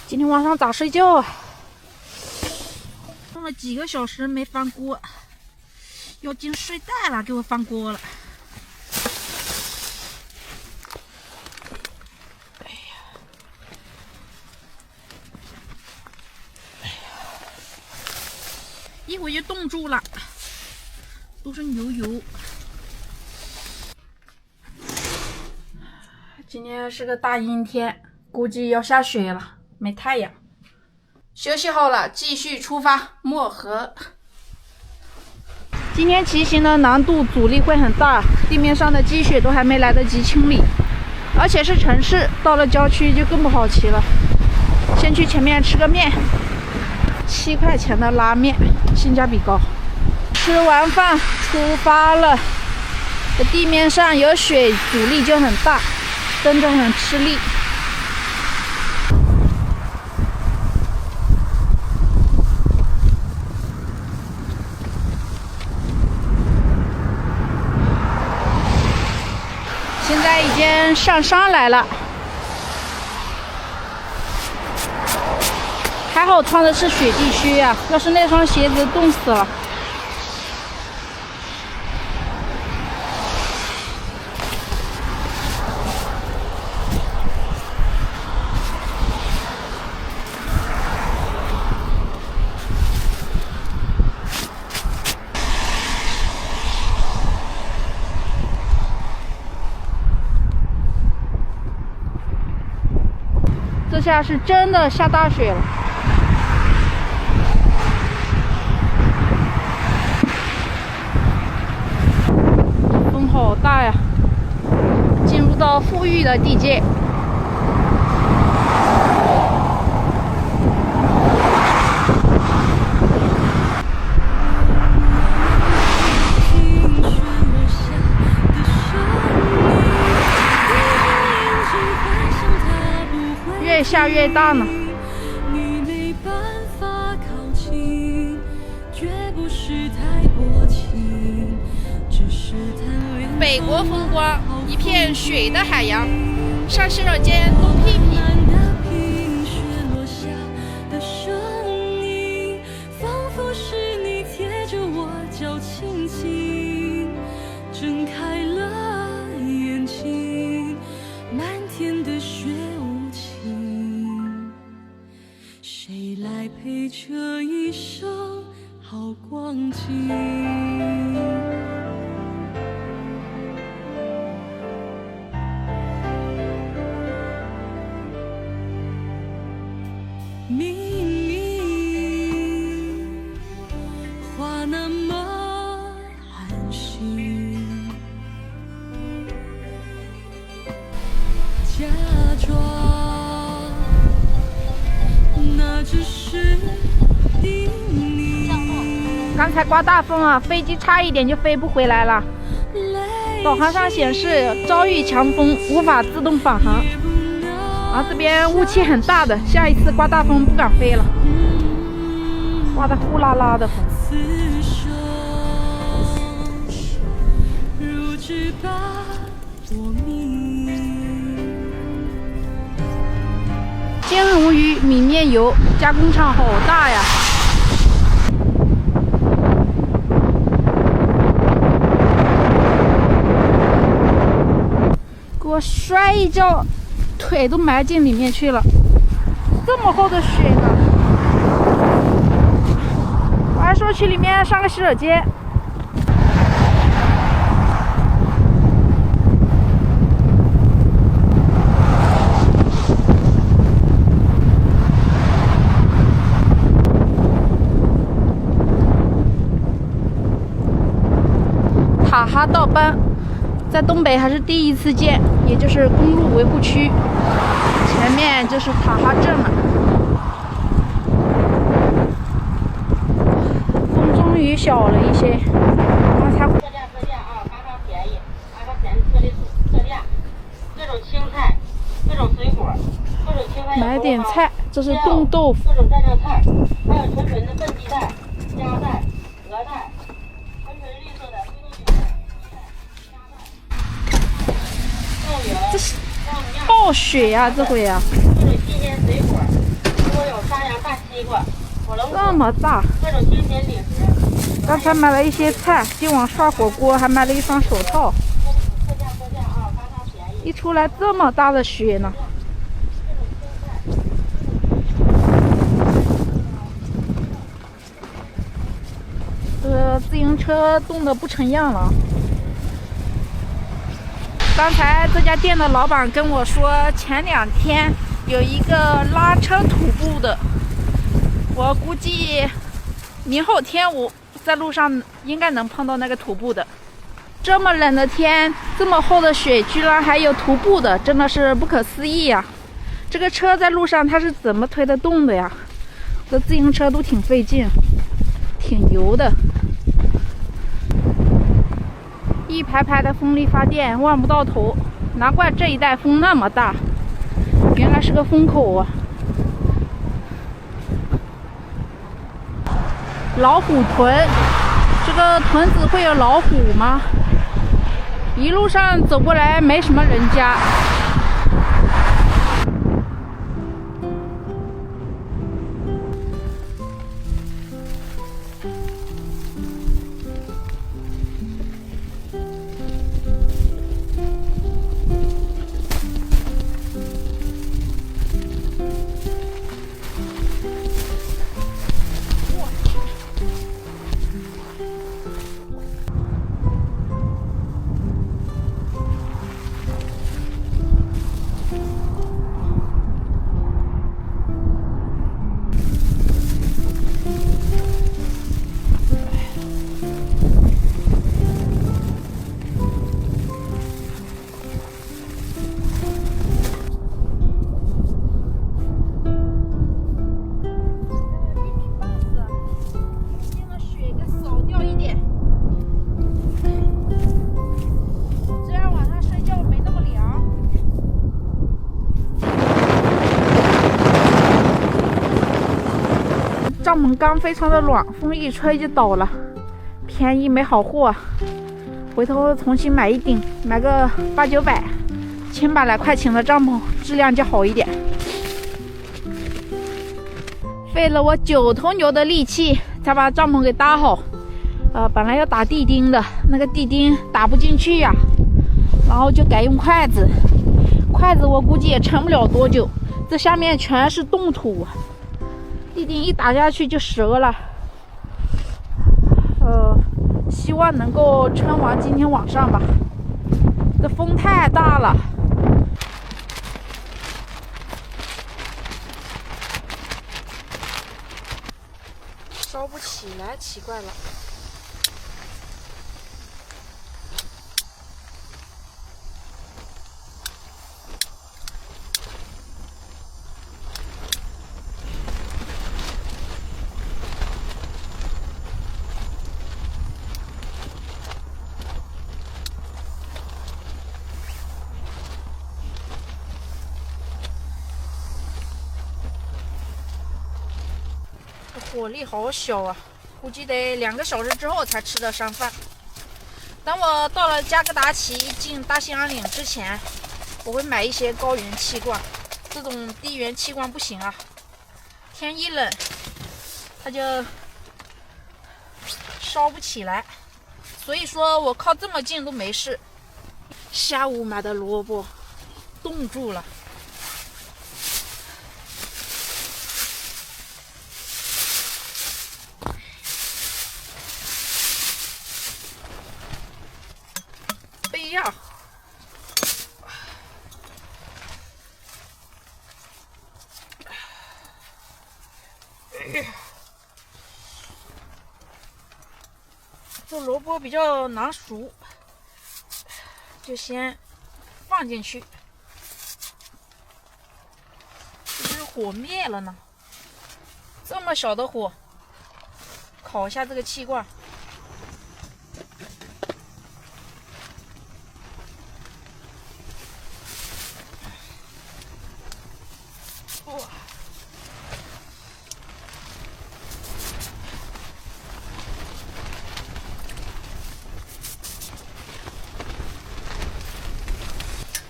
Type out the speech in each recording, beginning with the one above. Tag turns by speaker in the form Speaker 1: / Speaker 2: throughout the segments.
Speaker 1: 今天晚上咋睡觉啊？弄了几个小时没翻锅，要进睡袋了，给我翻锅了。一会儿就冻住了，都是牛油。今天是个大阴天，估计要下雪了，没太阳。休息好了，继续出发漠河。今天骑行的难度阻力会很大，地面上的积雪都还没来得及清理，而且是城市，到了郊区就更不好骑了。先去前面吃个面，7块钱的拉面，性价比高。吃完饭出发了，这地面上有雪，阻力就很大，蹬着很吃力。现在已经上山来了，还好穿的是雪地靴呀，要是那双鞋子冻死了。这下是真的下大雪了，风好大呀！进入到富裕的地界。越下越大呢。北国风光，一片雪的海洋，上洗手间冻屁屁。
Speaker 2: 睁开了眼睛，漫天的雪无情，谁来陪这一生好光景？明明话那么寒心，假装那只是叮咛。
Speaker 1: 刚才刮大风啊，飞机差一点就飞不回来了。导航上显示遭遇强风，无法自动返航。啊，这边雾气很大的，下一次刮大风不敢飞了，刮得呼啦啦的风。煎鲈鱼米面油，加工厂好大呀！给我摔一跤，腿都埋进里面去了，这么厚的雪呢！我还说去里面上个洗手间。塔哈道班在东北还是第一次见，也就是公路维护区，前面就是塔哈镇了。风终于小了一些，刚才
Speaker 3: 特价啊，刚刚便宜，2块钱特价，各种青菜，各种水果，各种青菜。
Speaker 1: 买点菜，这是冻豆腐，
Speaker 3: 各种蘸酱菜，还有纯纯的笨鸡蛋、鸭蛋、鹅蛋，纯纯绿色的非豆角的鸡蛋、鸭蛋。
Speaker 1: 这是暴雪呀，这回呀！
Speaker 3: 各种新鲜水果，西瓜、火龙
Speaker 1: 这
Speaker 3: 果，
Speaker 1: 么大！
Speaker 3: 各种鲜甜零食。
Speaker 1: 刚才买了一些菜，今晚刷火锅，还买了一双手套。
Speaker 3: 特价啊，非常便宜。
Speaker 1: 一出来这么大的雪呢。自行车冻得不成样了。刚才这家店的老板跟我说，前2天有一个拉车徒步的，我估计明后天我在路上应该能碰到那个徒步的。这么冷的天，这么厚的雪，居然还有徒步的，真的是不可思议呀！这个车在路上它是怎么推得动的呀？这自行车都挺费劲，挺牛的。一排排的风力发电望不到头，难怪这一带风那么大，原来是个风口啊！老虎屯，这个屯子会有老虎吗？一路上走过来没什么人家。帐篷刚非常的软，风一吹就倒了，便宜没好货，回头重新买一顶，买个800-900，100来块钱的帐篷，质量就好一点。费了我9头牛的力气才把帐篷给搭好，本来要打地钉的，那个地钉打不进去呀，然后就改用筷子，筷子我估计也撑不了多久，这下面全是冻土。地钉一打下去就折了，希望能够撑完今天晚上吧。这风太大了，烧不起来，奇怪了。火力好小啊，估计得2个小时之后才吃得上饭。等我到了加格达奇进大兴安岭之前，我会买一些高原气罐，这种低原气罐不行啊，天一冷它就烧不起来，所以说我靠这么近都没事。下午买的萝卜冻住了。备药，这萝卜比较难熟，就先放进去。是不是火灭了呢？这么小的火，烤一下这个气罐。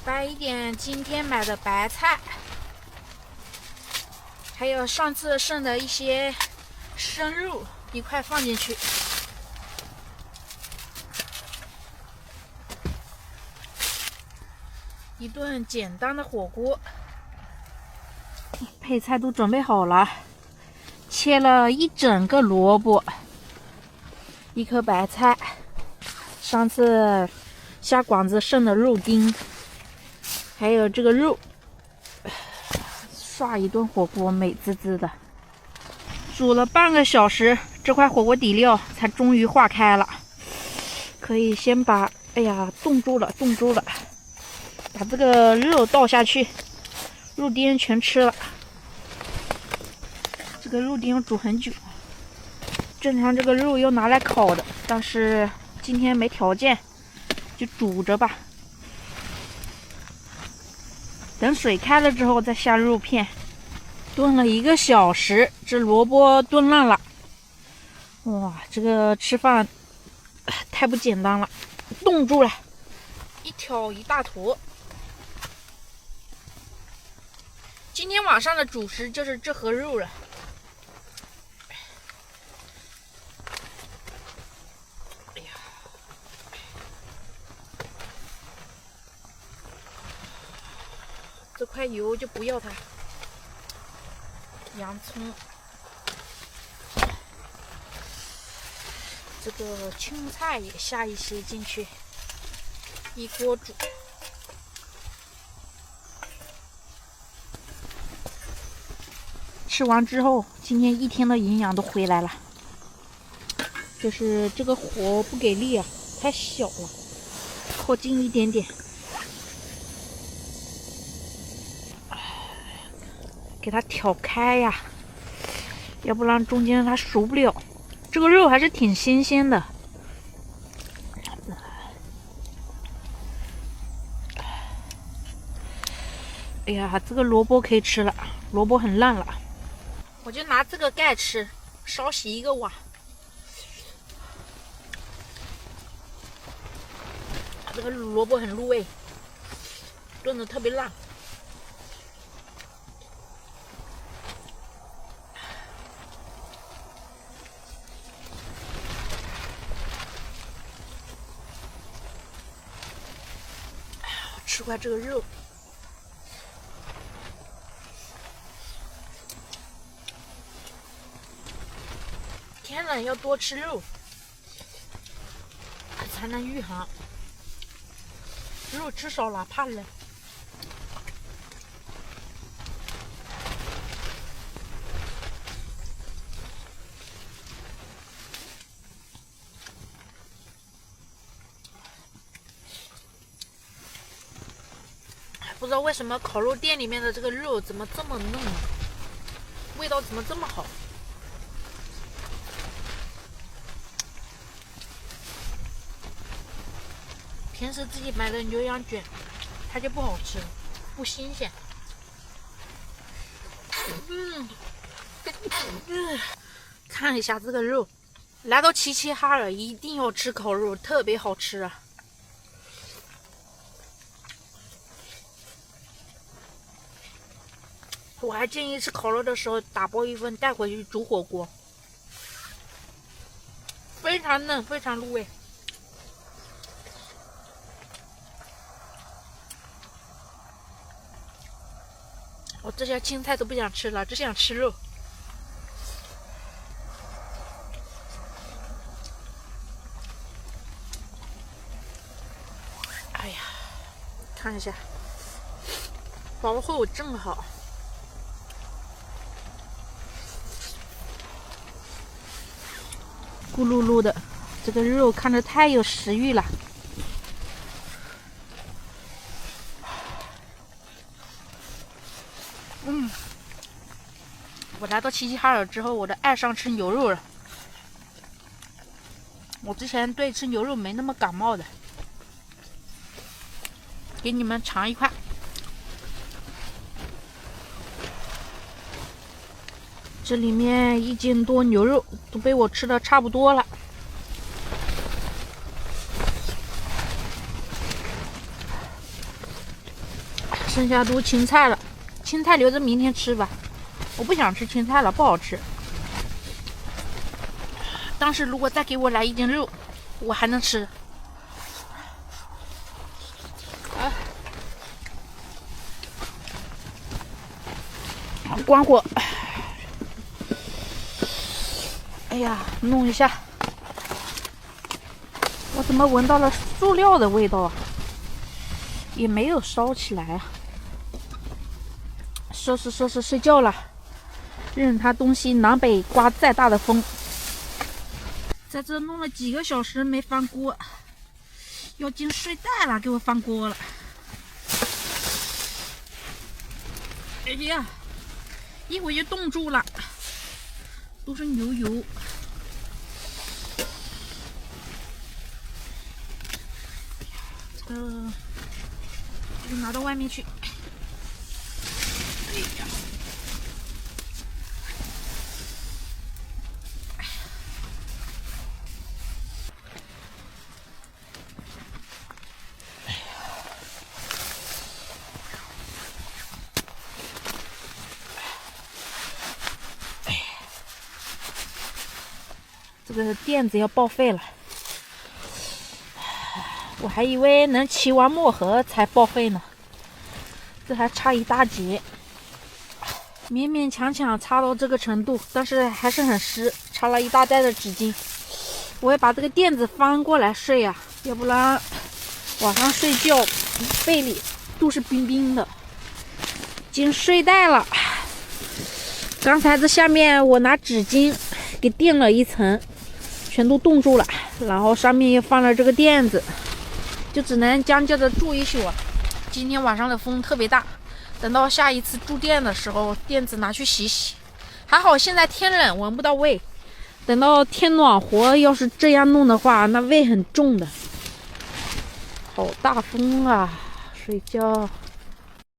Speaker 1: 掰一点今天买的白菜，还有上次剩的一些生肉一块放进去。一顿简单的火锅，配菜都准备好了，切了一整个萝卜，一颗白菜，上次下馆子剩的肉丁，还有这个肉，刷一顿火锅美滋滋的。煮了半个小时，这块火锅底料才终于化开了。可以先把，哎呀，冻住了，把这个肉倒下去，肉丁全吃了。这个肉丁煮很久，正常这个肉要拿来烤的，但是今天没条件，就煮着吧。等水开了之后再下肉片。炖了1个小时，这萝卜炖烂了。哇，这个吃饭太不简单了，冻住了，一挑一大坨。今天晚上的主食就是这盒肉了。哎呀，这块油就不要它。洋葱，这个青菜也下一些进去，一锅煮。吃完之后，今天一天的营养都回来了。就是这个火不给力啊，太小了，靠近一点点。给它挑开呀，要不然中间它熟不了。这个肉还是挺新鲜的。哎呀，这个萝卜可以吃了，萝卜很烂了。我就拿这个盖吃，少洗1个碗。这个萝卜很入味，炖的特别烂。吃块这个肉，天冷要多吃肉，才能御寒。肉吃少了怕冷。不知道为什么烤肉店里面的这个肉怎么这么嫩啊，味道怎么这么好？平时自己买的牛羊卷，它就不好吃，不新鲜。看一下这个肉，来到齐齐哈尔一定要吃烤肉，特别好吃啊！我还建议吃烤肉的时候打包1份带回去煮火锅，非常嫩，非常入味。我这些青菜都不想吃了，只想吃肉。哎呀，看一下，薄厚正好。咕噜噜的，这个肉看着太有食欲了。我来到齐齐哈尔之后，我都爱上吃牛肉了。我之前对吃牛肉没那么感冒的，给你们尝一块。这里面1斤多牛肉都被我吃的差不多了。剩下都青菜了，青菜留着明天吃吧。我不想吃青菜了，不好吃。当时如果再给我来一斤肉，我还能吃。关火。哎呀，弄一下。我怎么闻到了塑料的味道啊？也没有烧起来啊。收拾睡觉了，任他东西南北刮再大的风。在这弄了几个小时没翻锅，要进睡袋了，给我翻锅了。哎呀，一会儿就冻住了，都是牛油。这个拿到外面去。哎呀，这个垫子要报废了，我还以为能骑完漠河才报废呢，这还差一大截，勉勉强强擦到这个程度，但是还是很湿，擦了一大袋的纸巾。我要把这个垫子翻过来睡呀，要不然晚上睡觉被里都是冰冰的。进睡袋了，刚才这下面我拿纸巾给垫了一层，全都冻住了，然后上面又放了这个垫子，就只能将就着住一宿啊。今天晚上的风特别大，等到下一次住店的时候，垫子拿去洗洗。还好现在天冷，闻不到味。等到天暖和，要是这样弄的话，那味很重的。好大风啊！睡觉。